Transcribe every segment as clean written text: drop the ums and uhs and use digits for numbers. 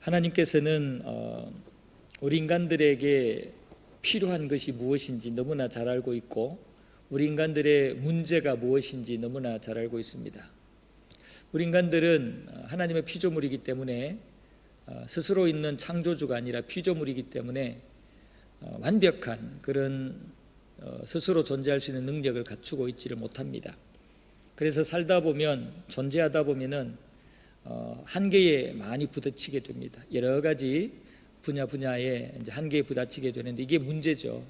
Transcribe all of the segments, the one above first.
하나님께서는 우리 인간들에게 필요한 것이 무엇인지 너무나 잘 알고 있고, 우리 인간들의 문제가 무엇인지 너무나 잘 알고 있습니다. 우리 인간들은 하나님의 피조물이기 때문에, 스스로 있는 창조주가 아니라 피조물이기 때문에 완벽한 그런 스스로 존재할 수 있는 능력을 갖추고 있지를 못합니다. 그래서 살다 보면, 존재하다 보면은 한계에 많이 부딪히게 됩니다. 여러 가지 분야에 이제 한계에 부딪히게 되는데, 이게 문제죠.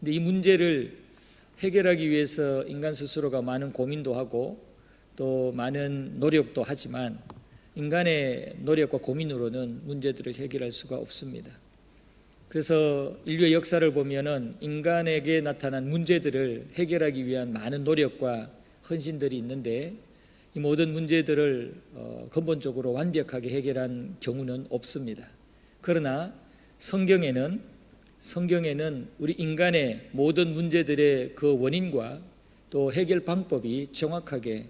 근데 이 문제를 해결하기 위해서 인간 스스로가 많은 고민도 하고 또 많은 노력도 하지만, 인간의 노력과 고민으로는 문제들을 해결할 수가 없습니다. 그래서 인류의 역사를 보면은 인간에게 나타난 문제들을 해결하기 위한 많은 노력과 헌신들이 있는데, 이 모든 문제들을 근본적으로 완벽하게 해결한 경우는 없습니다. 그러나 성경에는 우리 인간의 모든 문제들의 그 원인과 또 해결 방법이 정확하게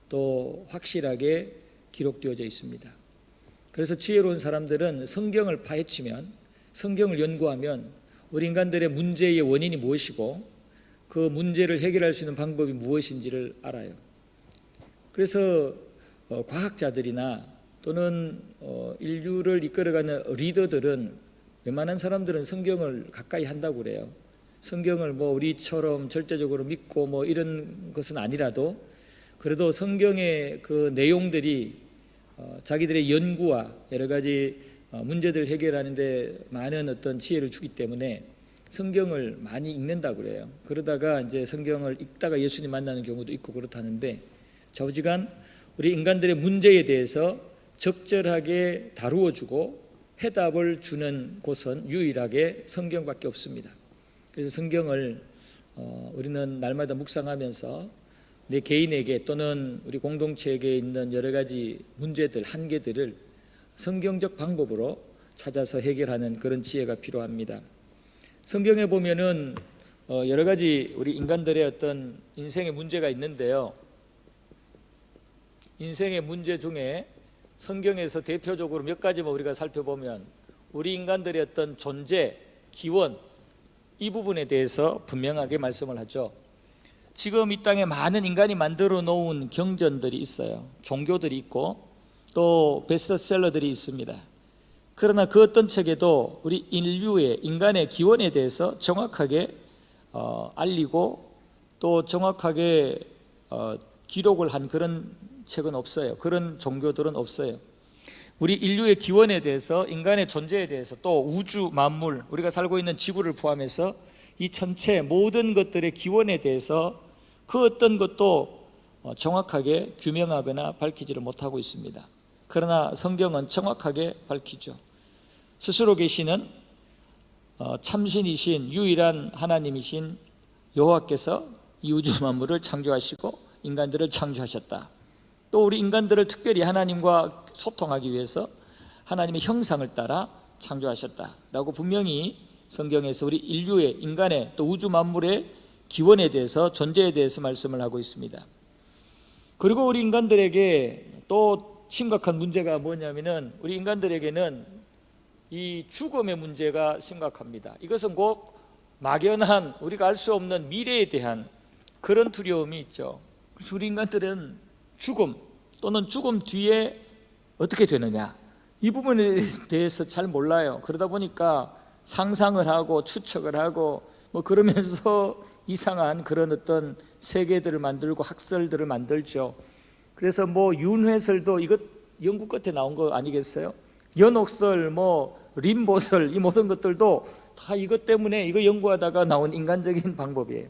또 확실하게 기록되어져 있습니다. 그래서 지혜로운 사람들은 성경을 파헤치면, 성경을 연구하면 우리 인간들의 문제의 원인이 무엇이고 그 문제를 해결할 수 있는 방법이 무엇인지를 알아요. 그래서 과학자들이나 또는 인류를 이끌어가는 리더들은, 웬만한 사람들은 성경을 가까이 한다고 그래요. 성경을 우리처럼 절대적으로 믿고 이런 것은 아니라도, 그래도 성경의 그 내용들이 자기들의 연구와 여러 가지 문제들을 해결하는 데 많은 어떤 지혜를 주기 때문에 성경을 많이 읽는다고 그래요. 그러다가 이제 성경을 읽다가 예수님 만나는 경우도 있고 그렇다는데, 좌우지간 우리 인간들의 문제에 대해서 적절하게 다루어주고 해답을 주는 곳은 유일하게 성경밖에 없습니다. 그래서 성경을 우리는 날마다 묵상하면서 내 개인에게 또는 우리 공동체에게 있는 여러 가지 문제들, 한계들을 성경적 방법으로 찾아서 해결하는 그런 지혜가 필요합니다. 성경에 보면은 여러 가지 우리 인간들의 어떤 인생의 문제가 있는데요. 인생의 문제 중에 성경에서 대표적으로 몇 가지만 우리가 살펴보면, 우리 인간들의 어떤 존재, 기원, 이 부분에 대해서 분명하게 말씀을 하죠. 지금 이 땅에 많은 인간이 만들어 놓은 경전들이 있어요. 종교들이 있고 또 베스트셀러들이 있습니다. 그러나 그 어떤 책에도 우리 인간의 기원에 대해서 정확하게 알리고 또 정확하게 기록을 한 그런 책은 없어요. 그런 종교들은 없어요. 우리 인류의 기원에 대해서, 인간의 존재에 대해서, 또 우주 만물, 우리가 살고 있는 지구를 포함해서 이 전체 모든 것들의 기원에 대해서 그 어떤 것도 정확하게 규명하거나 밝히지를 못하고 있습니다. 그러나 성경은 정확하게 밝히죠. 스스로 계시는 참신이신 유일한 하나님이신 여호와께서 이 우주 만물을 창조하시고 인간들을 창조하셨다. 또 우리 인간들을 특별히 하나님과 소통하기 위해서 하나님의 형상을 따라 창조하셨다라고 분명히 성경에서 우리 인류의, 인간의, 또 우주 만물의 기원에 대해서, 존재에 대해서 말씀을 하고 있습니다. 그리고 우리 인간들에게 또 심각한 문제가 뭐냐면은, 우리 인간들에게는 이 죽음의 문제가 심각합니다. 이것은 꼭 막연한 우리가 알 수 없는 미래에 대한 그런 두려움이 있죠. 그래서 우리 인간들은 죽음 또는 죽음 뒤에 어떻게 되느냐, 이 부분에 대해서 잘 몰라요. 그러다 보니까 상상을 하고 추측을 하고 그러면서 이상한 그런 어떤 세계들을 만들고 학설들을 만들죠. 그래서 윤회설도 이것 영국 끝에 나온 거 아니겠어요? 연옥설, 림보설, 이 모든 것들도 다 이것 때문에 이거 연구하다가 나온 인간적인 방법이에요.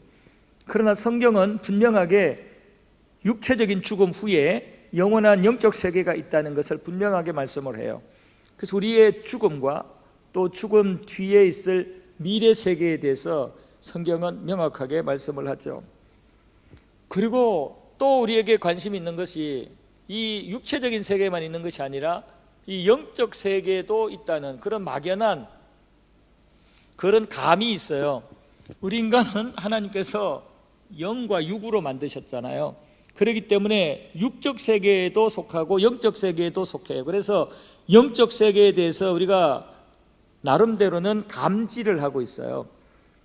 그러나 성경은 분명하게 육체적인 죽음 후에 영원한 영적 세계가 있다는 것을 분명하게 말씀을 해요. 그래서 우리의 죽음과 또 죽음 뒤에 있을 미래 세계에 대해서 성경은 명확하게 말씀을 하죠. 그리고 또 우리에게 관심이 있는 것이 이 육체적인 세계만 있는 것이 아니라 이 영적 세계도 있다는 그런 막연한 그런 감이 있어요. 우리 인간은 하나님께서 영과 육으로 만드셨잖아요. 그렇기 때문에 육적 세계에도 속하고 영적 세계에도 속해요. 그래서 영적 세계에 대해서 우리가 나름대로는 감지를 하고 있어요.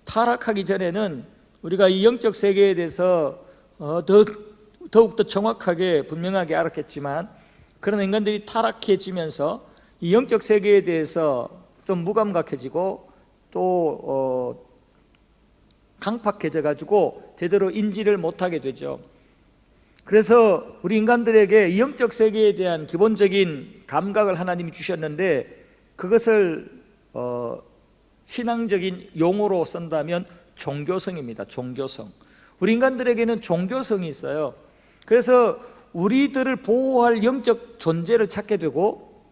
타락하기 전에는 우리가 이 영적 세계에 대해서 더욱더 정확하게 분명하게 알았겠지만, 그런 인간들이 타락해지면서 이 영적 세계에 대해서 좀 무감각해지고 또 강팍해져 가지고 제대로 인지를 못하게 되죠. 그래서 우리 인간들에게 이 영적 세계에 대한 기본적인 감각을 하나님이 주셨는데, 그것을 신앙적인 용어로 쓴다면 종교성입니다. 종교성. 우리 인간들에게는 종교성이 있어요. 그래서 우리들을 보호할 영적 존재를 찾게 되고,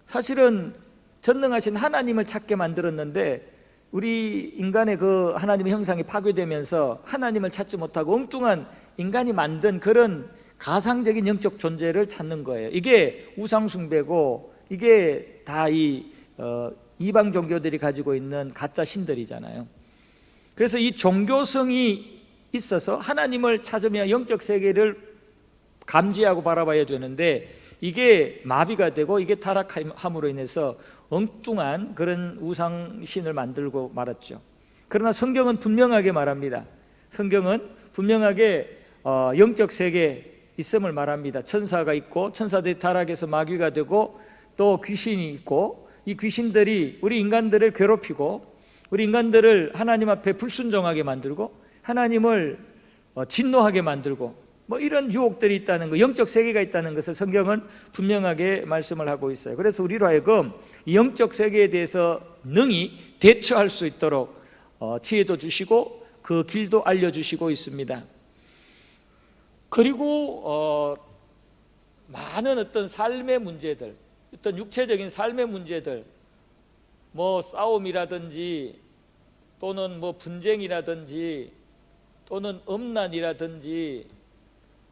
사실은 전능하신 하나님을 찾게 만들었는데 우리 인간의 그 하나님의 형상이 파괴되면서 하나님을 찾지 못하고 엉뚱한 인간이 만든 그런 가상적인 영적 존재를 찾는 거예요. 이게 우상숭배고, 이게 다 이방 종교들이 가지고 있는 가짜 신들이잖아요. 그래서 이 종교성이 있어서 하나님을 찾으며 영적 세계를 감지하고 바라봐야 되는데, 이게 마비가 되고 이게 타락함으로 인해서 엉뚱한 그런 우상신을 만들고 말았죠. 그러나 성경은 분명하게 말합니다. 성경은 분명하게 영적 세계에 있음을 말합니다. 천사가 있고, 천사들이 타락해서 마귀가 되고, 또 귀신이 있고, 이 귀신들이 우리 인간들을 괴롭히고 우리 인간들을 하나님 앞에 불순종하게 만들고 하나님을 진노하게 만들고, 뭐 이런 유혹들이 있다는 거, 영적 세계가 있다는 것을 성경은 분명하게 말씀을 하고 있어요. 그래서 우리로 하여금 이 영적 세계에 대해서 능히 대처할 수 있도록 지혜도 주시고 그 길도 알려주시고 있습니다. 그리고 많은 어떤 삶의 문제들, 어떤 육체적인 삶의 문제들, 뭐 싸움이라든지 또는 뭐 분쟁이라든지 또는 음란이라든지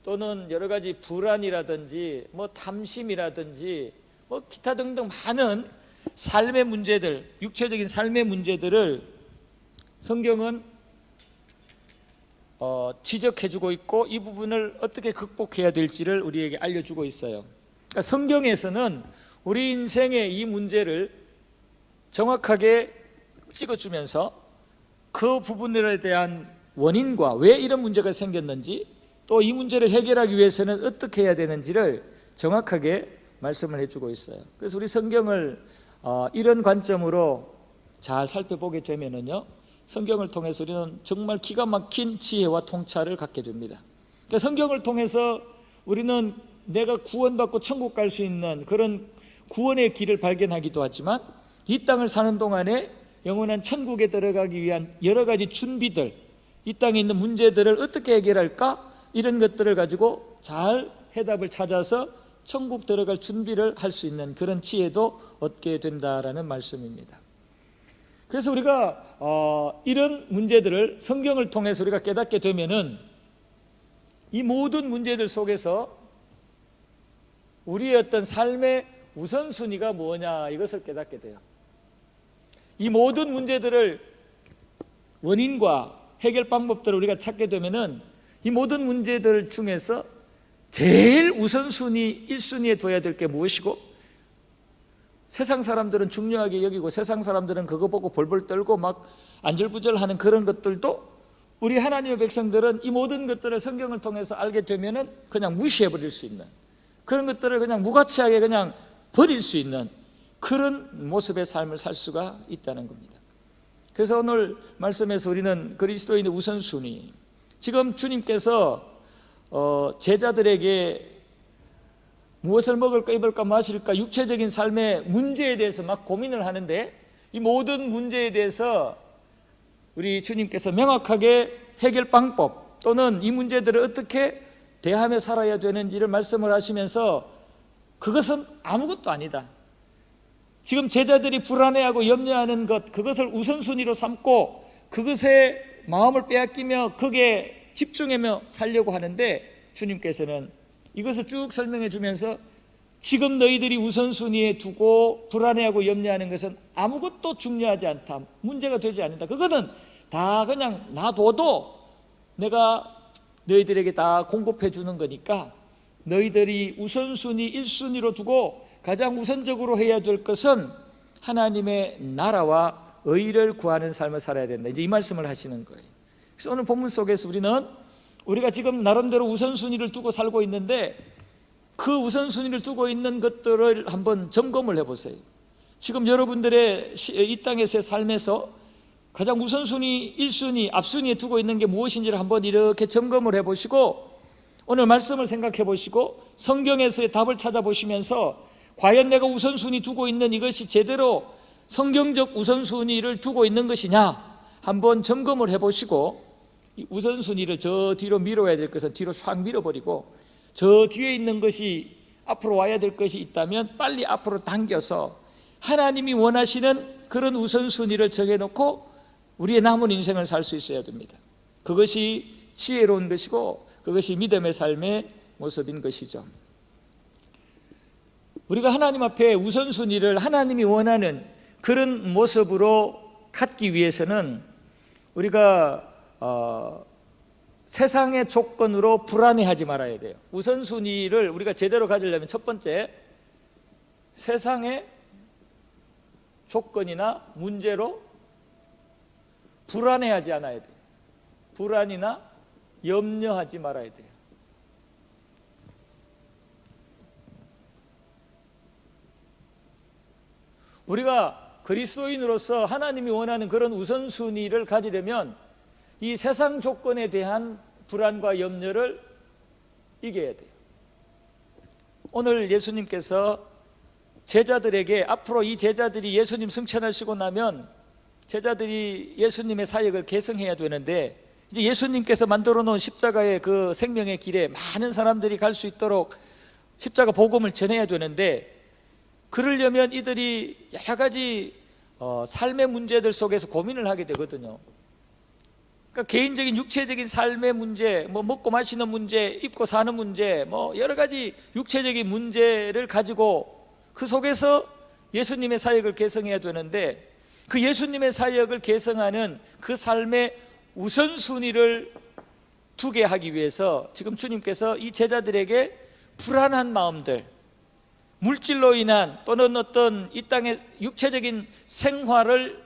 또는 여러 가지 불안이라든지 뭐 탐심이라든지 뭐 기타 등등 많은 삶의 문제들, 육체적인 삶의 문제들을 성경은 지적해주고 있고, 이 부분을 어떻게 극복해야 될지를 우리에게 알려주고 있어요. 그러니까 성경에서는 우리 인생의 이 문제를 정확하게 찍어주면서 그 부분들에 대한 원인과 왜 이런 문제가 생겼는지, 또 이 문제를 해결하기 위해서는 어떻게 해야 되는지를 정확하게 말씀을 해주고 있어요. 그래서 우리 성경을 이런 관점으로 잘 살펴보게 되면은요, 성경을 통해서 우리는 정말 기가 막힌 지혜와 통찰을 갖게 됩니다. 그러니까 성경을 통해서 우리는 내가 구원받고 천국 갈 수 있는 그런 구원의 길을 발견하기도 하지만, 이 땅을 사는 동안에 영원한 천국에 들어가기 위한 여러 가지 준비들, 이 땅에 있는 문제들을 어떻게 해결할까, 이런 것들을 가지고 잘 해답을 찾아서 천국 들어갈 준비를 할 수 있는 그런 지혜도 얻게 된다라는 말씀입니다. 그래서 우리가 이런 문제들을 성경을 통해서 우리가 깨닫게 되면은 이 모든 문제들 속에서 우리의 어떤 삶의 우선순위가 뭐냐, 이것을 깨닫게 돼요. 이 모든 문제들을 원인과 해결 방법들을 우리가 찾게 되면은 이 모든 문제들 중에서 제일 우선순위 1순위에 둬야 될 게 무엇이고, 세상 사람들은 중요하게 여기고 세상 사람들은 그거 보고 벌벌 떨고 막 안절부절하는 그런 것들도, 우리 하나님의 백성들은 이 모든 것들을 성경을 통해서 알게 되면은 그냥 무시해버릴 수 있는, 그런 것들을 그냥 무가치하게 그냥 버릴 수 있는 그런 모습의 삶을 살 수가 있다는 겁니다. 그래서 오늘 말씀에서 우리는 그리스도인의 우선순위, 지금 주님께서 제자들에게 무엇을 먹을까 입을까 마실까 육체적인 삶의 문제에 대해서 막 고민을 하는데, 이 모든 문제에 대해서 우리 주님께서 명확하게 해결 방법 또는 이 문제들을 어떻게 대하며 살아야 되는지를 말씀을 하시면서, 그것은 아무것도 아니다, 지금 제자들이 불안해하고 염려하는 것, 그것을 우선순위로 삼고 그것에 마음을 빼앗기며 거기에 집중하며 살려고 하는데, 주님께서는 이것을 쭉 설명해 주면서 지금 너희들이 우선순위에 두고 불안해하고 염려하는 것은 아무것도 중요하지 않다, 문제가 되지 않는다, 그거는 다 그냥 놔둬도 내가 너희들에게 다 공급해 주는 거니까 너희들이 우선순위 1순위로 두고 가장 우선적으로 해야 될 것은 하나님의 나라와 의를 구하는 삶을 살아야 된다. 이제 이 말씀을 하시는 거예요. 그래서 오늘 본문 속에서 우리가 지금 나름대로 우선순위를 두고 살고 있는데 그 우선순위를 두고 있는 것들을 한번 점검을 해보세요. 지금 여러분들의 이 땅에서의 삶에서 가장 우선순위 1순위 앞순위에 두고 있는 게 무엇인지를 한번 이렇게 점검을 해보시고 오늘 말씀을 생각해 보시고 성경에서의 답을 찾아보시면서 과연 내가 우선순위 두고 있는 이것이 제대로 성경적 우선순위를 두고 있는 것이냐 한번 점검을 해보시고 이 우선순위를 저 뒤로 밀어야 될 것은 뒤로 샥 밀어버리고 저 뒤에 있는 것이 앞으로 와야 될 것이 있다면 빨리 앞으로 당겨서 하나님이 원하시는 그런 우선순위를 정해놓고 우리의 남은 인생을 살 수 있어야 됩니다. 그것이 지혜로운 것이고 그것이 믿음의 삶의 모습인 것이죠. 우리가 하나님 앞에 우선순위를 하나님이 원하는 그런 모습으로 갖기 위해서는 우리가 세상의 조건으로 불안해하지 말아야 돼요. 우선순위를 우리가 제대로 가지려면 첫 번째, 세상의 조건이나 문제로 불안해하지 않아야 돼요. 불안이나 염려하지 말아야 돼요. 우리가 그리스도인으로서 하나님이 원하는 그런 우선순위를 가지려면 이 세상 조건에 대한 불안과 염려를 이겨야 돼요. 오늘 예수님께서 제자들에게 앞으로 이 제자들이 예수님 승천하시고 나면 제자들이 예수님의 사역을 계승해야 되는데 이제 예수님께서 만들어 놓은 십자가의 그 생명의 길에 많은 사람들이 갈 수 있도록 십자가 복음을 전해야 되는데 그러려면 이들이 여러 가지 삶의 문제들 속에서 고민을 하게 되거든요. 그러니까 개인적인 육체적인 삶의 문제, 먹고 마시는 문제, 입고 사는 문제, 여러 가지 육체적인 문제를 가지고 그 속에서 예수님의 사역을 계승해야 되는데 그 예수님의 사역을 계승하는 그 삶의 우선순위를 두게 하기 위해서 지금 주님께서 이 제자들에게 불안한 마음들, 물질로 인한 또는 어떤 이 땅의 육체적인 생활을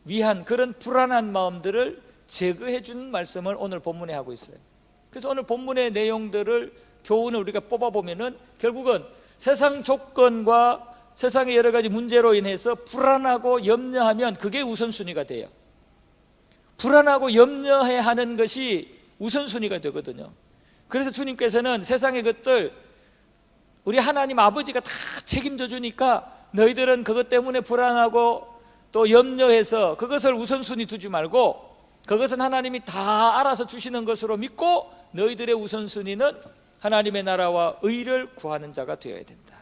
위한 그런 불안한 마음들을 제거해 주는 말씀을 오늘 본문에 하고 있어요. 그래서 오늘 본문의 내용들을 교훈을 우리가 뽑아보면은 결국은 세상 조건과 세상의 여러 가지 문제로 인해서 불안하고 염려하면 그게 우선순위가 돼요. 불안하고 염려해 하는 것이 우선순위가 되거든요. 그래서 주님께서는 세상의 것들 우리 하나님 아버지가 다 책임져 주니까 너희들은 그것 때문에 불안하고 또 염려해서 그것을 우선순위 두지 말고 그것은 하나님이 다 알아서 주시는 것으로 믿고 너희들의 우선순위는 하나님의 나라와 의를 구하는 자가 되어야 된다.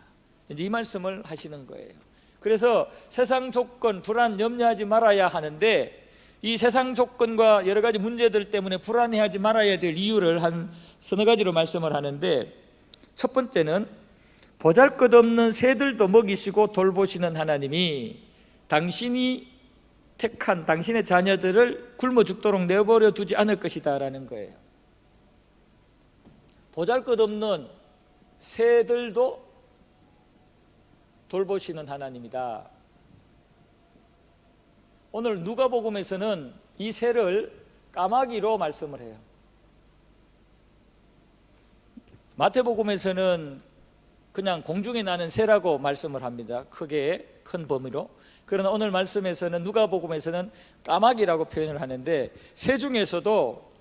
이제 이 말씀을 하시는 거예요. 그래서 세상 조건, 불안, 염려하지 말아야 하는데 이 세상 조건과 여러 가지 문제들 때문에 불안해하지 말아야 될 이유를 한 서너 가지로 말씀을 하는데 첫 번째는 보잘것없는 새들도 먹이시고 돌보시는 하나님이 당신이 택한 당신의 자녀들을 굶어 죽도록 내버려 두지 않을 것이다 라는 거예요. 보잘것없는 새들도 돌보시는 하나님이다. 오늘 누가복음에서는 이 새를 까마귀로 말씀을 해요. 마태복음에서는 그냥 공중에 나는 새라고 말씀을 합니다. 크게 큰 범위로. 그러나 오늘 말씀에서는 누가복음에서는 까마귀라고 표현을 하는데 새 중에서도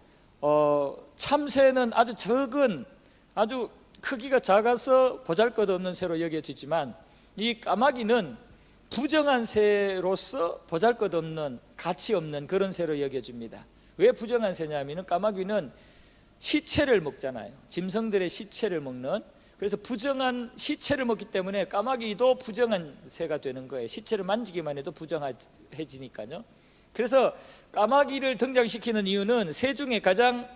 참새는 아주 적은 아주 크기가 작아서 보잘것없는 새로 여겨지지만 이 까마귀는 부정한 새로서 보잘것없는 가치 없는 그런 새로 여겨집니다. 왜 부정한 새냐면 까마귀는 시체를 먹잖아요. 짐승들의 시체를 먹는, 그래서 부정한 시체를 먹기 때문에 까마귀도 부정한 새가 되는 거예요. 시체를 만지기만 해도 부정해지니까요. 그래서 까마귀를 등장시키는 이유는 새 중에 가장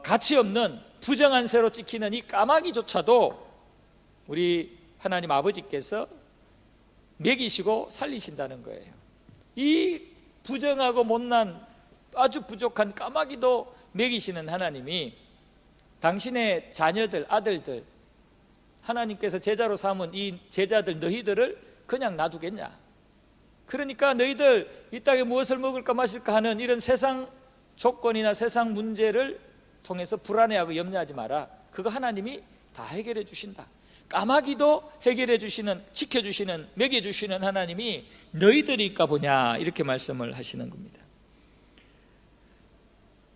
가치 없는 부정한 새로 찍히는 이 까마귀조차도 우리 하나님 아버지께서 먹이시고 살리신다는 거예요. 이 부정하고 못난 아주 부족한 까마귀도 먹이시는 하나님이 당신의 자녀들, 아들들, 하나님께서 제자로 삼은 이 제자들 너희들을 그냥 놔두겠냐? 그러니까 너희들 이 땅에 무엇을 먹을까 마실까 하는 이런 세상 조건이나 세상 문제를 통해서 불안해하고 염려하지 마라. 그거 하나님이 다 해결해 주신다. 까마귀도 해결해 주시는, 지켜주시는, 먹여주시는 하나님이 너희들일까 보냐, 이렇게 말씀을 하시는 겁니다.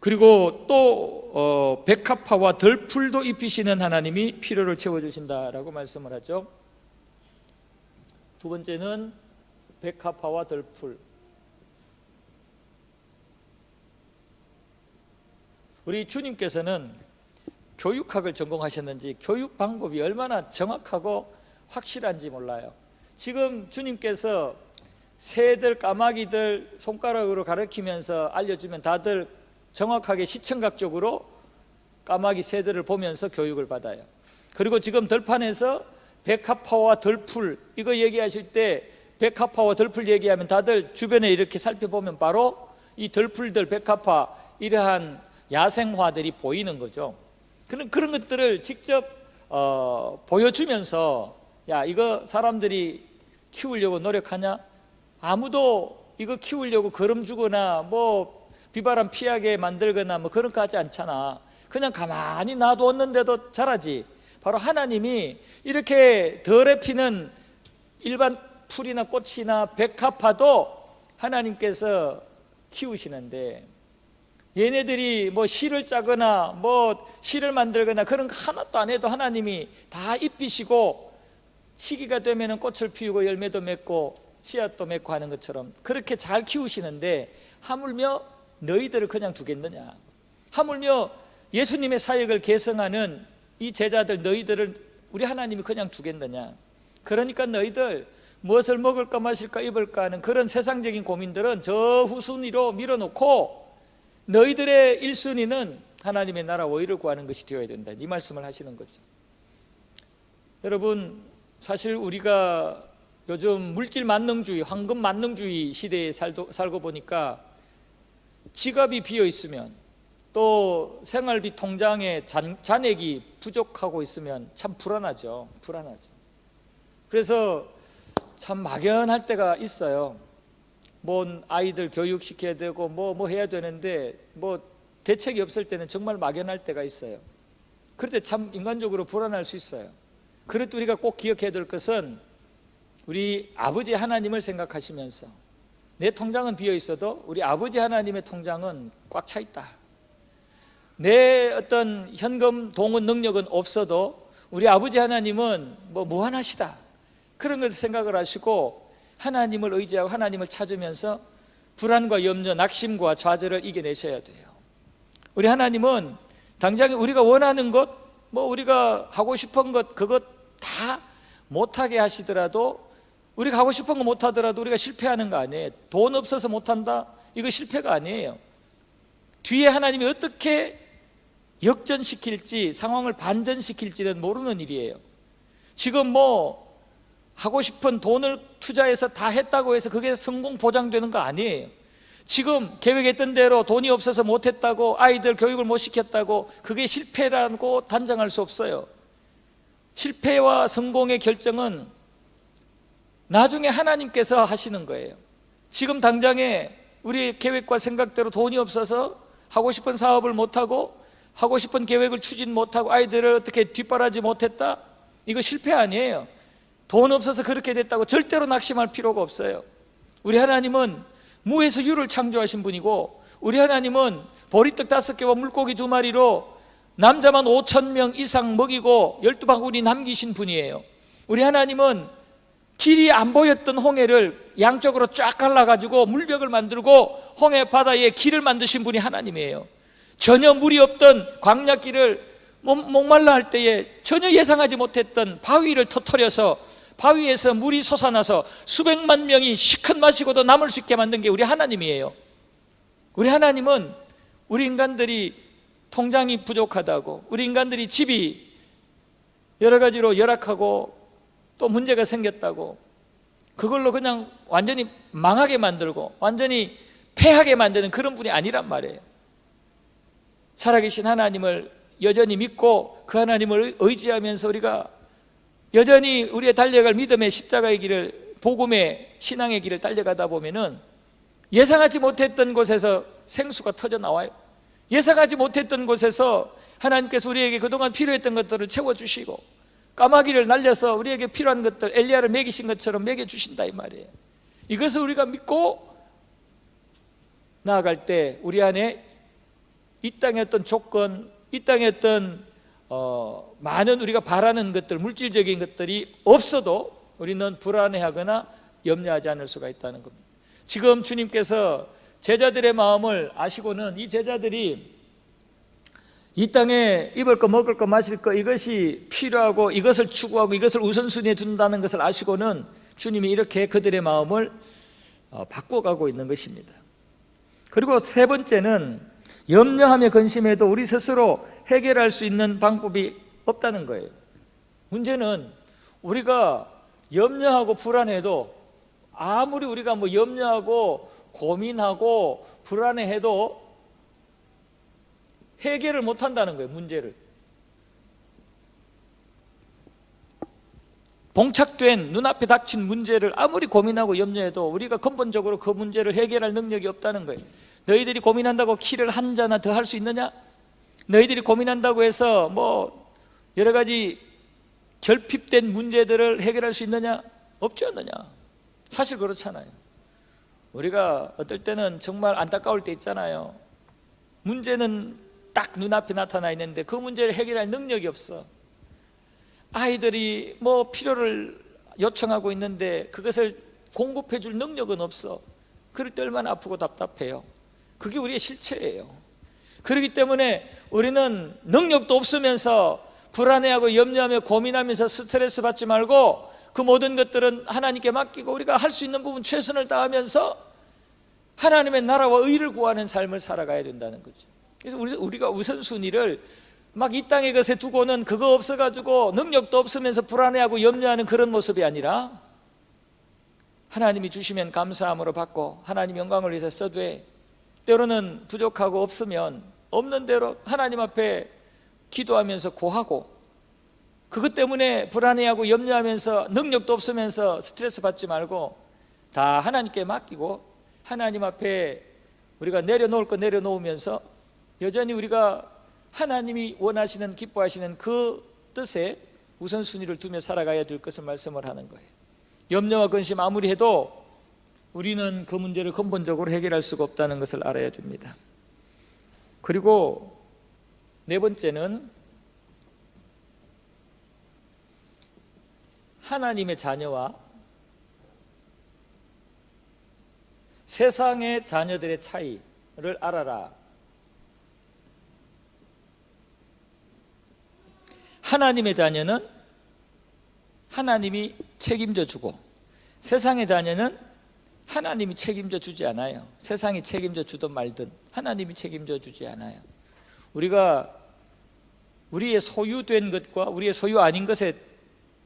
그리고 또 백합화와 덜풀도 입히시는 하나님이 필요를 채워주신다라고 말씀을 하죠. 두 번째는 백합화와 덜풀. 우리 주님께서는 교육학을 전공하셨는지 교육 방법이 얼마나 정확하고 확실한지 몰라요. 지금 주님께서 새들, 까마귀들 손가락으로 가리키면서 알려주면 다들 정확하게 시청각적으로 까마귀, 새들을 보면서 교육을 받아요. 그리고 지금 들판에서 백합화와 덜풀 이거 얘기하실 때 백합화와 덜풀 얘기하면 다들 주변에 이렇게 살펴보면 바로 이 덜풀들, 백합화 이러한 야생화들이 보이는 거죠. 그런 것들을 직접 보여주면서 야, 이거 사람들이 키우려고 노력하냐? 아무도 이거 키우려고 거름 주거나 뭐 비바람 피하게 만들거나 뭐 그런 거 하지 않잖아. 그냥 가만히 놔두었는데도 자라지. 바로 하나님이 이렇게 덜에 피는 일반 풀이나 꽃이나 백합화도 하나님께서 키우시는데, 얘네들이 뭐 씨를 짜거나 뭐 씨를 만들거나 그런 거 하나도 안 해도 하나님이 다 입히시고 시기가 되면 꽃을 피우고 열매도 맺고 씨앗도 맺고 하는 것처럼 그렇게 잘 키우시는데, 하물며 너희들을 그냥 두겠느냐? 하물며 예수님의 사역을 계승하는 이 제자들 너희들을 우리 하나님이 그냥 두겠느냐? 그러니까 너희들 무엇을 먹을까 마실까 입을까 하는 그런 세상적인 고민들은 저 후순위로 밀어놓고 너희들의 1순위는 하나님의 나라 의를 구하는 것이 되어야 된다, 이 말씀을 하시는 거죠. 여러분, 사실 우리가 요즘 물질 만능주의, 황금 만능주의 시대에 살고 보니까 지갑이 비어 있으면 또 생활비 통장에 잔액이 부족하고 있으면 참 불안하죠. 그래서 참 막연할 때가 있어요. 뭐 아이들 교육시켜야 되고 뭐 해야 되는데 뭐 대책이 없을 때는 정말 막연할 때가 있어요. 그럴 때 참 인간적으로 불안할 수 있어요. 그럴 때 우리가 꼭 기억해야 될 것은 우리 아버지 하나님을 생각하시면서 내 통장은 비어 있어도 우리 아버지 하나님의 통장은 꽉 차 있다. 내 어떤 현금 동원 능력은 없어도 우리 아버지 하나님은 뭐 무한하시다. 그런 것을 생각을 하시고 하나님을 의지하고 하나님을 찾으면서 불안과 염려, 낙심과 좌절을 이겨내셔야 돼요. 우리 하나님은 당장 우리가 원하는 것, 뭐 우리가 하고 싶은 것, 그것 다 못하게 하시더라도, 우리가 하고 싶은 거 못하더라도 우리가 실패하는 거 아니에요. 돈 없어서 못한다? 이거 실패가 아니에요. 뒤에 하나님이 어떻게 역전시킬지, 상황을 반전시킬지는 모르는 일이에요. 지금 뭐 하고 싶은 돈을 투자해서 다 했다고 해서 그게 성공 보장되는 거 아니에요. 지금 계획했던 대로 돈이 없어서 못했다고, 아이들 교육을 못 시켰다고 그게 실패라고 단정할 수 없어요. 실패와 성공의 결정은 나중에 하나님께서 하시는 거예요. 지금 당장에 우리 계획과 생각대로 돈이 없어서 하고 싶은 사업을 못하고 하고 싶은 계획을 추진 못하고 아이들을 어떻게 뒷바라지 못했다? 이거 실패 아니에요. 돈 없어서 그렇게 됐다고 절대로 낙심할 필요가 없어요. 우리 하나님은 무에서 유를 창조하신 분이고, 우리 하나님은 보리떡 5개와 물고기 2마리로 남자만 5,000명 이상 먹이고 12바구니 남기신 분이에요. 우리 하나님은 길이 안 보였던 홍해를 양쪽으로 쫙 갈라가지고 물벽을 만들고 홍해 바다에 길을 만드신 분이 하나님이에요. 전혀 물이 없던 광야길을 목말라 할 때에 전혀 예상하지 못했던 바위를 터뜨려서 바위에서 물이 솟아나서 수백만 명이 시컷 마시고도 남을 수 있게 만든 게 우리 하나님이에요. 우리 하나님은 우리 인간들이 통장이 부족하다고, 우리 인간들이 집이 여러 가지로 열악하고 또 문제가 생겼다고 그걸로 그냥 완전히 망하게 만들고 완전히 패하게 만드는 그런 분이 아니란 말이에요. 살아계신 하나님을 여전히 믿고 그 하나님을 의지하면서 우리가 여전히 우리의 달려갈 믿음의 십자가의 길을, 복음의 신앙의 길을 달려가다 보면은 예상하지 못했던 곳에서 생수가 터져 나와요. 예상하지 못했던 곳에서 하나님께서 우리에게 그동안 필요했던 것들을 채워주시고, 까마귀를 날려서 우리에게 필요한 것들, 엘리야를 먹이신 것처럼 먹여주신다 이 말이에요. 이것을 우리가 믿고 나아갈 때 우리 안에 이 땅의 어떤 조건, 이 땅의 어떤 많은 우리가 바라는 것들, 물질적인 것들이 없어도 우리는 불안해하거나 염려하지 않을 수가 있다는 겁니다. 지금 주님께서 제자들의 마음을 아시고는, 이 제자들이 이 땅에 입을 거, 먹을 거, 마실 거, 이것이 필요하고 이것을 추구하고 이것을 우선순위에 둔다는 것을 아시고는 주님이 이렇게 그들의 마음을 바꿔가고 있는 것입니다. 그리고 세 번째는, 염려하며 근심해도 우리 스스로 해결할 수 있는 방법이 없다는 거예요. 문제는 우리가 염려하고 불안해도, 아무리 우리가 뭐 염려하고 고민하고 불안해해도 해결을 못한다는 거예요. 문제를 봉착된 눈앞에 닥친 문제를 아무리 고민하고 염려해도 우리가 근본적으로 그 문제를 해결할 능력이 없다는 거예요. 너희들이 고민한다고 키를 한 잔 더 할 수 있느냐? 너희들이 고민한다고 해서 뭐 여러 가지 결핍된 문제들을 해결할 수 있느냐? 없지 않느냐? 사실 그렇잖아요. 우리가 어떨 때는 정말 안타까울 때 있잖아요. 문제는 딱 눈앞에 나타나 있는데 그 문제를 해결할 능력이 없어. 아이들이 뭐 필요를 요청하고 있는데 그것을 공급해 줄 능력은 없어. 그럴 때 얼마나 아프고 답답해요. 그게 우리의 실체예요. 그렇기 때문에 우리는 능력도 없으면서 불안해하고 염려하며 고민하면서 스트레스 받지 말고, 그 모든 것들은 하나님께 맡기고 우리가 할 수 있는 부분 최선을 다하면서 하나님의 나라와 의를 구하는 삶을 살아가야 된다는 거죠. 그래서 우리가 우선순위를 막 이 땅의 것에 두고는 그거 없어가지고 능력도 없으면서 불안해하고 염려하는 그런 모습이 아니라, 하나님이 주시면 감사함으로 받고 하나님 영광을 위해서 써되, 때로는 부족하고 없으면 없는 대로 하나님 앞에 기도하면서 고하고, 그것 때문에 불안해하고 염려하면서 능력도 없으면서 스트레스 받지 말고 다 하나님께 맡기고 하나님 앞에 우리가 내려놓을 거 내려놓으면서 여전히 우리가 하나님이 원하시는, 기뻐하시는 그 뜻에 우선순위를 두며 살아가야 될 것을 말씀을 하는 거예요. 염려와 근심 아무리 해도 우리는 그 문제를 근본적으로 해결할 수가 없다는 것을 알아야 됩니다. 그리고 네 번째는, 하나님의 자녀와 세상의 자녀들의 차이를 알아라. 하나님의 자녀는 하나님이 책임져 주고, 세상의 자녀는 하나님이 책임져 주지 않아요. 세상이 책임져 주든 말든 하나님이 책임져 주지 않아요. 우리가 우리의 소유된 것과 우리의 소유 아닌 것에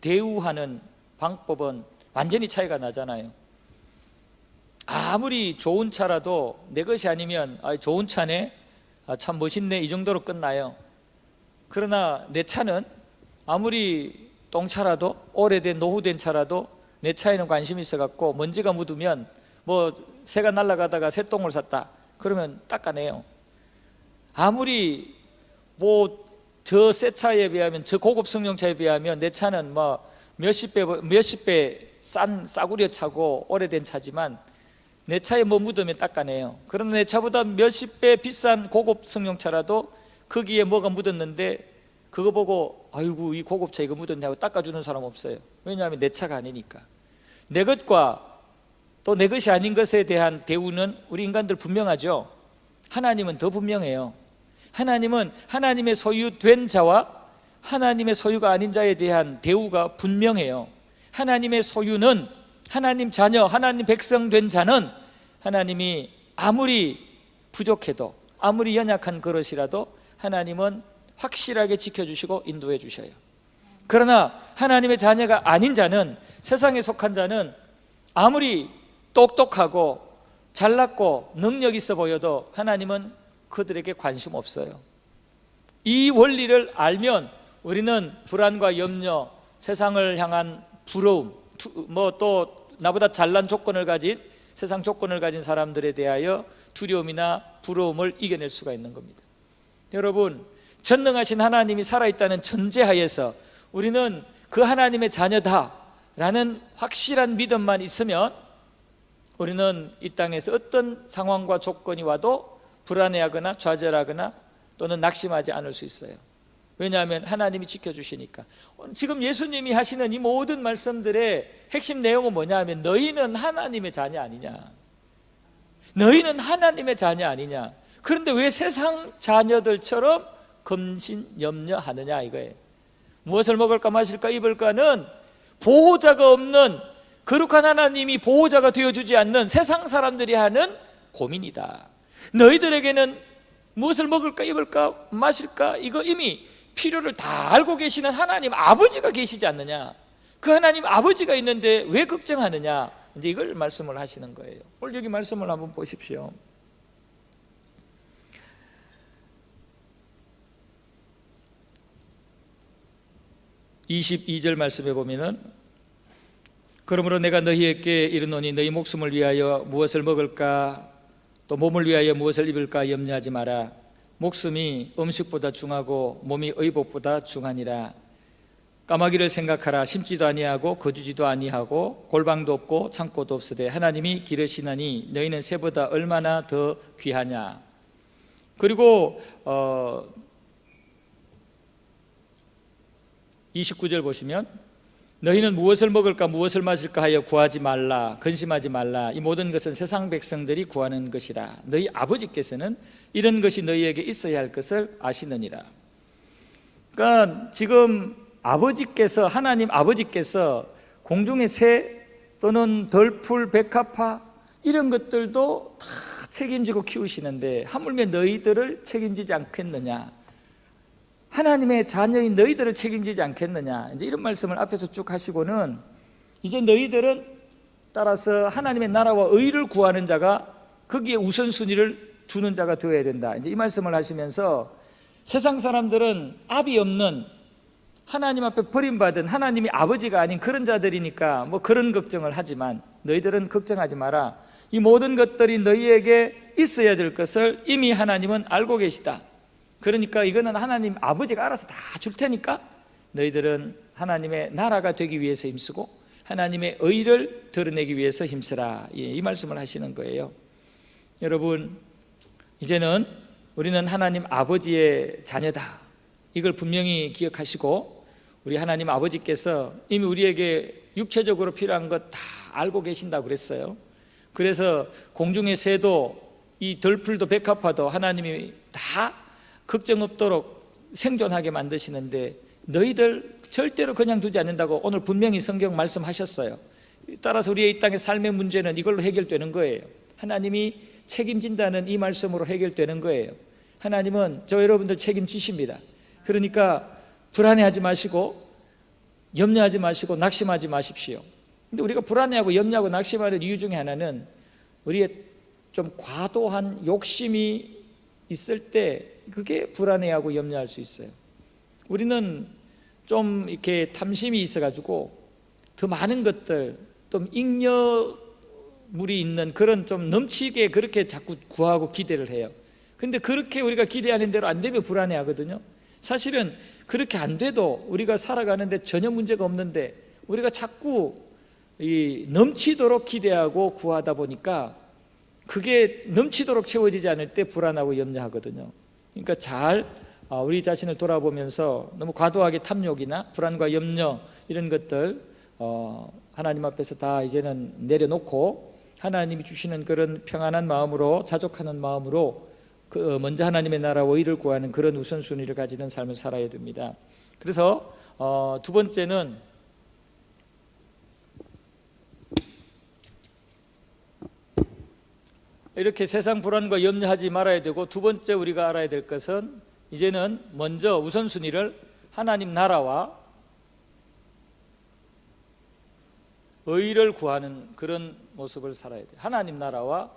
대우하는 방법은 완전히 차이가 나잖아요. 아무리 좋은 차라도 내 것이 아니면 좋은 차네, 참 멋있네, 이 정도로 끝나요. 그러나 내 차는 아무리 똥차라도, 오래된 노후된 차라도 내 차에는 관심이 있어갖고 먼지가 묻으면, 뭐 새가 날아가다가 새똥을 샀다 그러면 닦아내요. 아무리 뭐 저 새 차에 비하면, 저 고급 승용차에 비하면 내 차는 뭐 몇십 배 싼 싸구려 차고 오래된 차지만 내 차에 뭐 묻으면 닦아내요. 그러나 내 차보다 몇십 배 비싼 고급 승용차라도 거기에 뭐가 묻었는데 그거 보고 아이고 이 고급차 이거 묻었냐고 닦아주는 사람 없어요. 왜냐하면 내 차가 아니니까. 내 것과 또 내 것이 아닌 것에 대한 대우는 우리 인간들 분명하죠. 하나님은 더 분명해요. 하나님은 하나님의 소유된 자와 하나님의 소유가 아닌 자에 대한 대우가 분명해요. 하나님의 소유는, 하나님 자녀, 하나님 백성 된 자는 하나님이 아무리 부족해도, 아무리 연약한 그릇이라도 하나님은 확실하게 지켜주시고 인도해 주셔요. 그러나 하나님의 자녀가 아닌 자는, 세상에 속한 자는 아무리 똑똑하고 잘났고 능력 있어 보여도 하나님은 그들에게 관심 없어요. 이 원리를 알면 우리는 불안과 염려, 세상을 향한 부러움, 또 나보다 잘난 조건을 가진, 세상 조건을 가진 사람들에 대하여 두려움이나 부러움을 이겨낼 수가 있는 겁니다. 여러분, 전능하신 하나님이 살아있다는 전제하에서 우리는 그 하나님의 자녀다라는 확실한 믿음만 있으면 우리는 이 땅에서 어떤 상황과 조건이 와도 불안해하거나 좌절하거나 또는 낙심하지 않을 수 있어요. 왜냐하면 하나님이 지켜주시니까. 지금 예수님이 하시는 이 모든 말씀들의 핵심 내용은 뭐냐 하면 너희는 하나님의 자녀 아니냐, 너희는 하나님의 자녀 아니냐. 그런데 왜 세상 자녀들처럼 검신염려하느냐 이거예요. 무엇을 먹을까 마실까 입을까는 보호자가 없는, 거룩한 하나님이 보호자가 되어주지 않는 세상 사람들이 하는 고민이다. 너희들에게는 무엇을 먹을까 입을까 마실까 이거 이미 필요를 다 알고 계시는 하나님 아버지가 계시지 않느냐. 그 하나님 아버지가 있는데 왜 걱정하느냐. 이제 이걸 말씀을 하시는 거예요. 오늘 여기 말씀을 한번 보십시오. 22절 말씀에 보면은 그러므로 내가 너희에게 이르노니 너희 목숨을 위하여 무엇을 먹을까 또 몸을 위하여 무엇을 입을까 염려하지 마라. 목숨이 음식보다 중하고 몸이 의복보다 중하니라. 까마귀를 생각하라. 심지도 아니하고 거두지도 아니하고 골방도 없고 창고도 없으되 하나님이 기르시나니 너희는 새보다 얼마나 더 귀하냐. 그리고 29절 보시면 너희는 무엇을 먹을까 무엇을 마실까 하여 구하지 말라. 근심하지 말라. 이 모든 것은 세상 백성들이 구하는 것이라. 너희 아버지께서는 이런 것이 너희에게 있어야 할 것을 아시느니라. 그러니까 지금 아버지께서, 하나님 아버지께서 공중의 새 또는 덜풀, 백합화 이런 것들도 다 책임지고 키우시는데 하물며 너희들을 책임지지 않겠느냐. 하나님의 자녀인 너희들을 책임지지 않겠느냐. 이제 이런 말씀을 앞에서 쭉 하시고는 이제 너희들은 따라서 하나님의 나라와 의를 구하는 자가 거기에 우선순위를 두는 자가 되어야 된다. 이제 이 말씀을 하시면서 세상 사람들은 압이 없는, 하나님 앞에 버림받은, 하나님이 아버지가 아닌 그런 자들이니까 뭐 그런 걱정을 하지만 너희들은 걱정하지 마라. 이 모든 것들이 너희에게 있어야 될 것을 이미 하나님은 알고 계시다. 그러니까 이거는 하나님 아버지가 알아서 다 줄 테니까 너희들은 하나님의 나라가 되기 위해서 힘쓰고 하나님의 의를 드러내기 위해서 힘쓰라. 이 말씀을 하시는 거예요. 여러분, 이제는 우리는 하나님 아버지의 자녀다. 이걸 분명히 기억하시고 우리 하나님 아버지께서 이미 우리에게 육체적으로 필요한 것 다 알고 계신다고 그랬어요. 그래서 공중의 새도 이 덜풀도 백합화도 하나님이 다 걱정 없도록 생존하게 만드시는데 너희들 절대로 그냥 두지 않는다고 오늘 분명히 성경 말씀하셨어요. 따라서 우리의 이 땅의 삶의 문제는 이걸로 해결되는 거예요. 하나님이 책임진다는 이 말씀으로 해결되는 거예요. 하나님은 저 여러분들 책임지십니다. 그러니까 불안해하지 마시고 염려하지 마시고 낙심하지 마십시오. 근데 우리가 불안해하고 염려하고 낙심하는 이유 중에 하나는 우리의 좀 과도한 욕심이 있을 때 그게 불안해하고 염려할 수 있어요. 우리는 좀 이렇게 탐심이 있어가지고 더 많은 것들, 좀 잉여물이 있는 그런 좀 넘치게 그렇게 자꾸 구하고 기대를 해요. 근데 그렇게 우리가 기대하는 대로 안 되면 불안해하거든요. 사실은 그렇게 안 돼도 우리가 살아가는데 전혀 문제가 없는데 우리가 자꾸 넘치도록 기대하고 구하다 보니까 그게 넘치도록 채워지지 않을 때 불안하고 염려하거든요. 그러니까 잘 우리 자신을 돌아보면서 너무 과도하게 탐욕이나 불안과 염려 이런 것들 하나님 앞에서 다 이제는 내려놓고 하나님이 주시는 그런 평안한 마음으로, 자족하는 마음으로 먼저 하나님의 나라와 의를 구하는 그런 우선순위를 가지는 삶을 살아야 됩니다. 그래서 두 번째는 이렇게 세상 불안과 염려하지 말아야 되고, 두 번째 우리가 알아야 될 것은 이제는 먼저 우선순위를 하나님 나라와 의를 구하는 그런 모습을 살아야 돼요. 하나님 나라와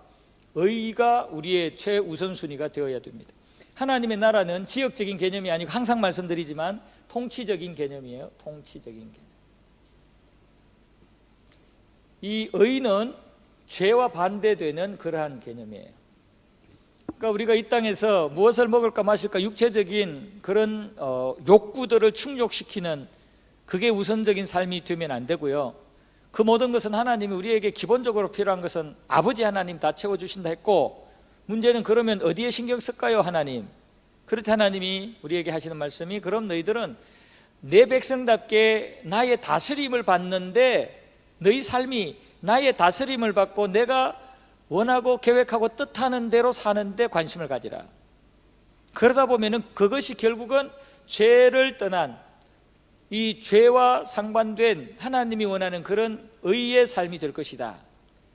의가 우리의 최우선순위가 되어야 됩니다. 하나님의 나라는 지역적인 개념이 아니고 항상 말씀드리지만 통치적인 개념이에요. 통치적인 개념. 이 의는 죄와 반대되는 그러한 개념이에요. 그러니까 우리가 이 땅에서 무엇을 먹을까 마실까 육체적인 그런 욕구들을 충족시키는 그게 우선적인 삶이 되면 안 되고요. 그 모든 것은 하나님이 우리에게 기본적으로 필요한 것은 아버지 하나님 다 채워주신다 했고, 문제는 그러면 어디에 신경 쓸까요? 하나님. 그렇게 하나님이 우리에게 하시는 말씀이, 그럼 너희들은 내 백성답게 나의 다스림을 받는데, 너희 삶이 나의 다스림을 받고 내가 원하고 계획하고 뜻하는 대로 사는데 관심을 가지라. 그러다 보면은 그것이 결국은 죄를 떠난, 이 죄와 상반된 하나님이 원하는 그런 의의 삶이 될 것이다.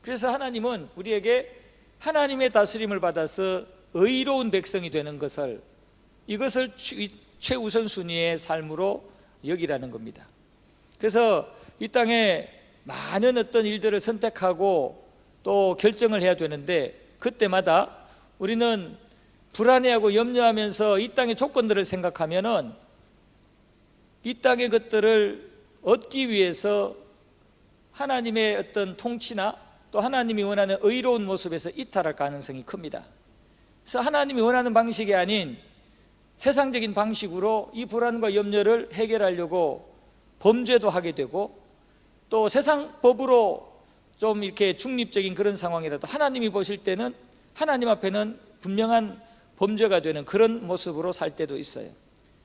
그래서 하나님은 우리에게 하나님의 다스림을 받아서 의로운 백성이 되는 것을, 이것을 최우선순위의 삶으로 여기라는 겁니다. 그래서 이 땅에 많은 어떤 일들을 선택하고 또 결정을 해야 되는데, 그때마다 우리는 불안해하고 염려하면서 이 땅의 조건들을 생각하면은 이 땅의 것들을 얻기 위해서 하나님의 어떤 통치나 또 하나님이 원하는 의로운 모습에서 이탈할 가능성이 큽니다. 그래서 하나님이 원하는 방식이 아닌 세상적인 방식으로 이 불안과 염려를 해결하려고 범죄도 하게 되고, 또 세상 법으로 좀 이렇게 중립적인 그런 상황이라도 하나님이 보실 때는 하나님 앞에는 분명한 범죄가 되는 그런 모습으로 살 때도 있어요.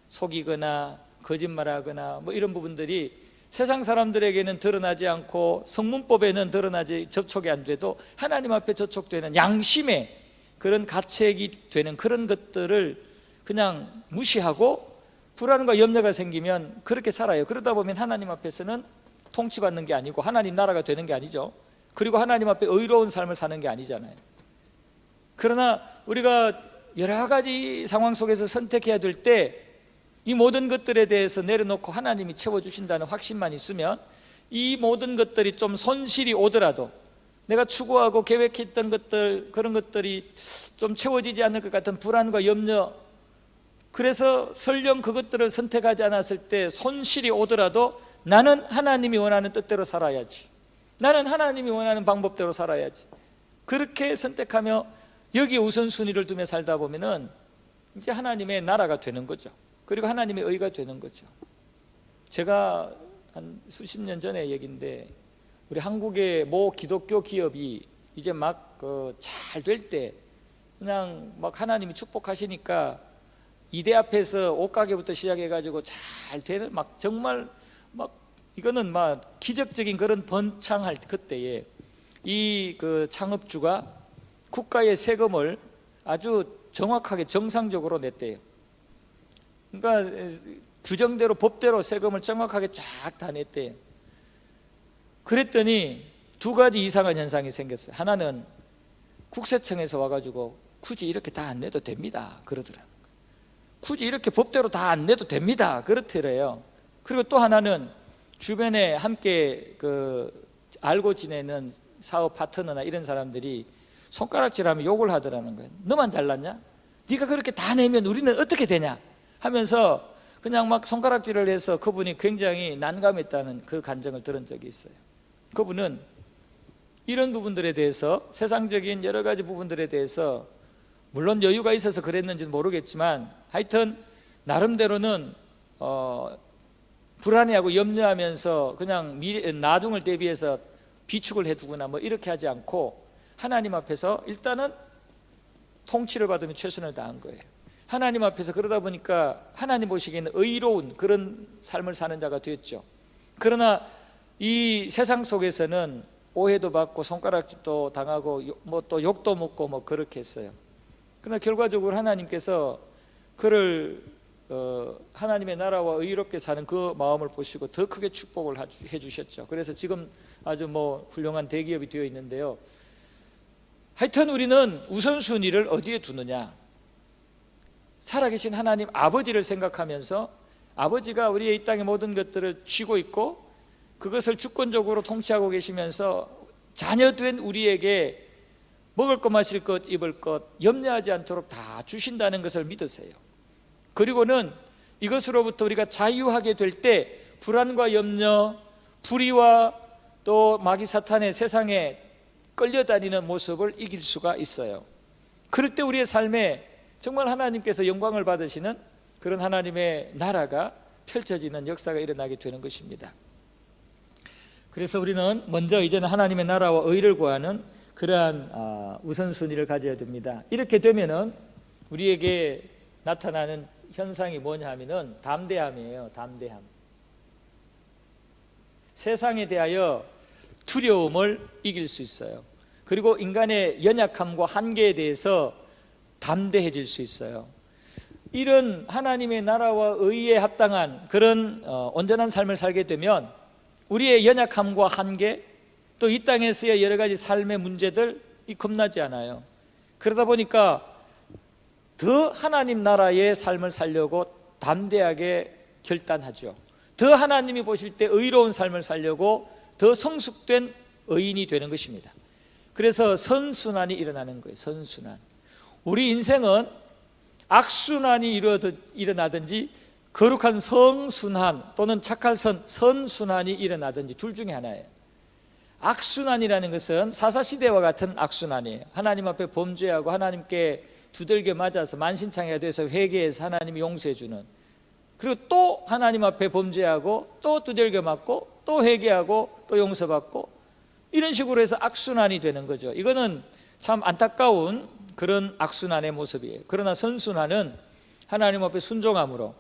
속이거나 거짓말하거나 뭐 이런 부분들이 세상 사람들에게는 드러나지 않고 성문법에는 드러나지, 접촉이 안 돼도 하나님 앞에 접촉되는 양심의 그런 가책이 되는 그런 것들을 그냥 무시하고 불안과 염려가 생기면 그렇게 살아요. 그러다 보면 하나님 앞에서는 통치받는 게 아니고 하나님 나라가 되는 게 아니죠. 그리고 하나님 앞에 의로운 삶을 사는 게 아니잖아요. 그러나 우리가 여러 가지 상황 속에서 선택해야 될 때 이 모든 것들에 대해서 내려놓고 하나님이 채워주신다는 확신만 있으면 이 모든 것들이 좀 손실이 오더라도, 내가 추구하고 계획했던 것들, 그런 것들이 좀 채워지지 않을 것 같은 불안과 염려, 그래서 설령 그것들을 선택하지 않았을 때 손실이 오더라도 나는 하나님이 원하는 뜻대로 살아야지, 나는 하나님이 원하는 방법대로 살아야지, 그렇게 선택하며 여기에 우선순위를 두며 살다 보면은 이제 하나님의 나라가 되는 거죠. 그리고 하나님의 의가 되는 거죠. 제가 한 수십 년 전의 얘기인데, 우리 한국의 모 기독교 기업이 이제 막 잘 될 때 그냥 막 하나님이 축복하시니까 이대 앞에서 옷가게부터 시작해가지고 잘 되는, 막 정말 막 이거는 막 기적적인 그런 번창할 그때에 이 그 창업주가 국가의 세금을 아주 정확하게 정상적으로 냈대요. 그러니까 규정대로 법대로 세금을 정확하게 쫙 다 냈대요. 그랬더니 두 가지 이상한 현상이 생겼어요. 하나는 국세청에서 와가지고 굳이 이렇게 다 안 내도 됩니다 그러더라고요. 굳이 이렇게 법대로 다 안 내도 됩니다 그렇더래요. 그리고 또 하나는 주변에 함께 알고 지내는 사업 파트너나 이런 사람들이 손가락질하면 욕을 하더라는 거예요. 너만 잘났냐? 네가 그렇게 다 내면 우리는 어떻게 되냐? 하면서 그냥 막 손가락질을 해서 그분이 굉장히 난감했다는 그 간증을 들은 적이 있어요. 그분은 이런 부분들에 대해서, 세상적인 여러 가지 부분들에 대해서 물론 여유가 있어서 그랬는지는 모르겠지만 하여튼 나름대로는 불안해하고 염려하면서 그냥 나중을 대비해서 비축을 해두거나 뭐 이렇게 하지 않고 하나님 앞에서 일단은 통치를 받으며 최선을 다한 거예요. 하나님 앞에서 그러다 보니까 하나님 보시기에는 의로운 그런 삶을 사는 자가 되었죠. 그러나 이 세상 속에서는 오해도 받고 손가락질도 당하고 뭐 또 욕도 먹고 뭐 그렇게 했어요. 그러나 결과적으로 하나님께서 그를 하나님의 나라와 의롭게 사는 그 마음을 보시고 더 크게 축복을 해주셨죠. 그래서 지금 아주 뭐 훌륭한 대기업이 되어 있는데요. 하여튼 우리는 우선순위를 어디에 두느냐? 살아계신 하나님 아버지를 생각하면서, 아버지가 우리의 이 땅의 모든 것들을 쥐고 있고 그것을 주권적으로 통치하고 계시면서 자녀된 우리에게 먹을 것, 마실 것, 입을 것 염려하지 않도록 다 주신다는 것을 믿으세요. 그리고는 이것으로부터 우리가 자유하게 될 때 불안과 염려, 불의와 또 마귀 사탄의 세상에 끌려다니는 모습을 이길 수가 있어요. 그럴 때 우리의 삶에 정말 하나님께서 영광을 받으시는 그런 하나님의 나라가 펼쳐지는 역사가 일어나게 되는 것입니다. 그래서 우리는 먼저 이제는 하나님의 나라와 의를 구하는 그러한 우선순위를 가져야 됩니다. 이렇게 되면은 우리에게 나타나는 현상이 뭐냐 하면은 담대함이에요. 담대함. 세상에 대하여 두려움을 이길 수 있어요. 그리고 인간의 연약함과 한계에 대해서 담대해질 수 있어요. 이런 하나님의 나라와 의에 합당한 그런 온전한 삶을 살게 되면 우리의 연약함과 한계, 또 이 땅에서의 여러 가지 삶의 문제들이 겁나지 않아요. 그러다 보니까 더 하나님 나라의 삶을 살려고 담대하게 결단하죠. 더 하나님이 보실 때 의로운 삶을 살려고 더 성숙된 의인이 되는 것입니다. 그래서 선순환이 일어나는 거예요. 선순환. 우리 인생은 악순환이 일어나든지 거룩한 성순환 또는 착할 선순환이 일어나든지 둘 중에 하나예요. 악순환이라는 것은 사사시대와 같은 악순환이에요. 하나님 앞에 범죄하고 하나님께 두들겨 맞아서 만신창이가 돼서 회개해서 하나님이 용서해 주는, 그리고 또 하나님 앞에 범죄하고 또 두들겨 맞고 또 회개하고 또 용서받고, 이런 식으로 해서 악순환이 되는 거죠. 이거는 참 안타까운 그런 악순환의 모습이에요. 그러나 선순환은 하나님 앞에 순종함으로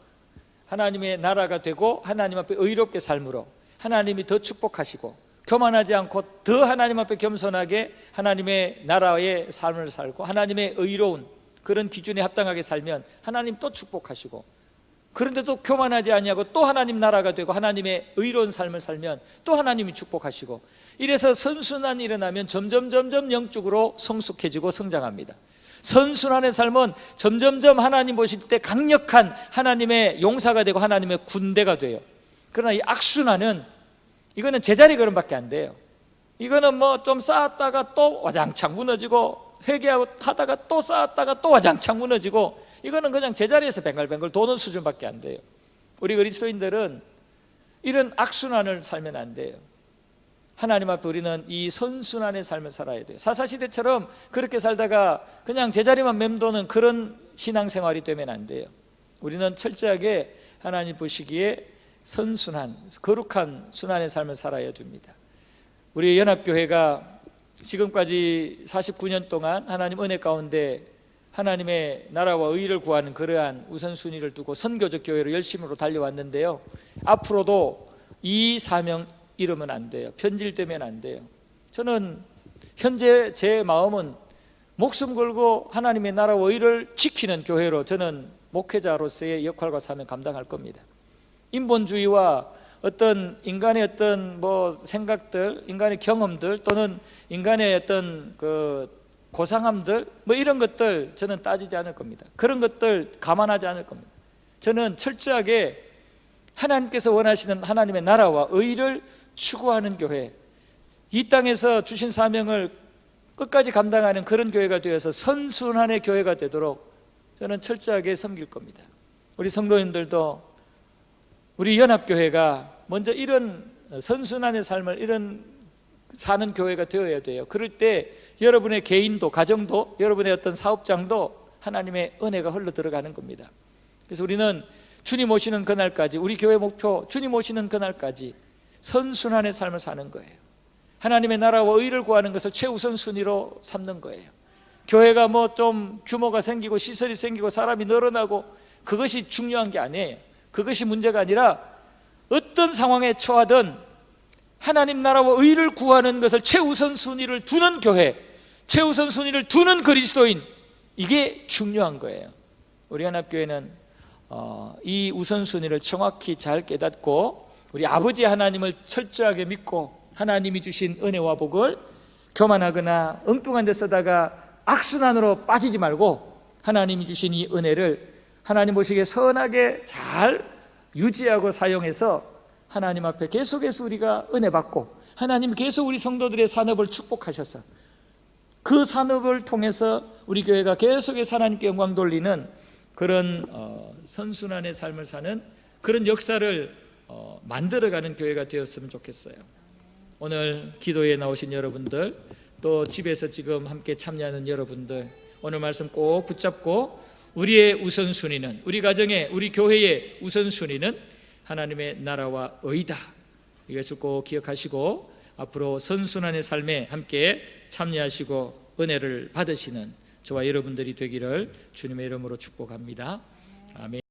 하나님의 나라가 되고 하나님 앞에 의롭게 삶으로 하나님이 더 축복하시고, 교만하지 않고 더 하나님 앞에 겸손하게 하나님의 나라의 삶을 살고 하나님의 의로운 그런 기준에 합당하게 살면 하나님 또 축복하시고, 그런데 또 교만하지 아니하고 또 하나님 나라가 되고 하나님의 의로운 삶을 살면 또 하나님이 축복하시고, 이래서 선순환이 일어나면 점점 영적으로 성숙해지고 성장합니다. 선순환의 삶은 점점 하나님 보실 때 강력한 하나님의 용사가 되고 하나님의 군대가 돼요. 그러나 이 악순환은 이거는 제자리 걸음밖에 안 돼요. 이거는 뭐 좀 쌓았다가 또 와장창 무너지고, 회개하고 하다가 또 쌓았다가 또 와장창 무너지고, 이거는 그냥 제자리에서 뱅글뱅글 도는 수준밖에 안 돼요. 우리 그리스도인들은 이런 악순환을 살면 안 돼요. 하나님 앞에 우리는 이 선순환의 삶을 살아야 돼요. 사사시대처럼 그렇게 살다가 그냥 제자리만 맴도는 그런 신앙생활이 되면 안 돼요. 우리는 철저하게 하나님 보시기에 선순환, 거룩한 순환의 삶을 살아야 됩니다. 우리 연합교회가 지금까지 49년 동안 하나님 은혜 가운데 하나님의 나라와 의를 구하는 그러한 우선순위를 두고 선교적 교회로 열심으로 달려왔는데요, 앞으로도 이 사명 잃으면 안 돼요. 편질되면 안 돼요. 저는 현재 제 마음은 목숨 걸고 하나님의 나라와 의를 지키는 교회로 저는 목회자로서의 역할과 사명 감당할 겁니다. 인본주의와 어떤 인간의 어떤 뭐 생각들, 인간의 경험들 또는 인간의 어떤 그 고상함들 뭐 이런 것들 저는 따지지 않을 겁니다. 그런 것들 감안하지 않을 겁니다. 저는 철저하게 하나님께서 원하시는 하나님의 나라와 의를 추구하는 교회, 이 땅에서 주신 사명을 끝까지 감당하는 그런 교회가 되어서 선순환의 교회가 되도록 저는 철저하게 섬길 겁니다. 우리 성도님들도 우리 연합교회가 먼저 이런 선순환의 삶을 이런 사는 교회가 되어야 돼요. 그럴 때 여러분의 개인도, 가정도, 여러분의 어떤 사업장도 하나님의 은혜가 흘러 들어가는 겁니다. 그래서 우리는 주님 오시는 그날까지, 우리 교회 목표 주님 오시는 그날까지 선순환의 삶을 사는 거예요. 하나님의 나라와 의를 구하는 것을 최우선 순위로 삼는 거예요. 교회가 뭐 좀 규모가 생기고 시설이 생기고 사람이 늘어나고 그것이 중요한 게 아니에요. 그것이 문제가 아니라 어떤 상황에 처하든 하나님 나라와 의를 구하는 것을 최우선 순위를 두는 교회, 최우선 순위를 두는 그리스도인, 이게 중요한 거예요. 우리 연합교회는 이 우선순위를 정확히 잘 깨닫고 우리 아버지 하나님을 철저하게 믿고 하나님이 주신 은혜와 복을 교만하거나 엉뚱한 데 쓰다가 악순환으로 빠지지 말고 하나님이 주신 이 은혜를 하나님 보시기에 선하게 잘 유지하고 사용해서 하나님 앞에 계속해서 우리가 은혜 받고 하나님 계속 우리 성도들의 산업을 축복하셔서 그 산업을 통해서 우리 교회가 계속해서 하나님께 영광 돌리는 그런 선순환의 삶을 사는 그런 역사를 만들어가는 교회가 되었으면 좋겠어요. 오늘 기도에 나오신 여러분들, 또 집에서 지금 함께 참여하는 여러분들, 오늘 말씀 꼭 붙잡고 우리의 우선순위는, 우리 가정의, 우리 교회의 우선순위는 하나님의 나라와 의다, 이것을 꼭 기억하시고 앞으로 선순환의 삶에 함께 참여하시고 은혜를 받으시는 저와 여러분들이 되기를 주님의 이름으로 축복합니다. 아멘.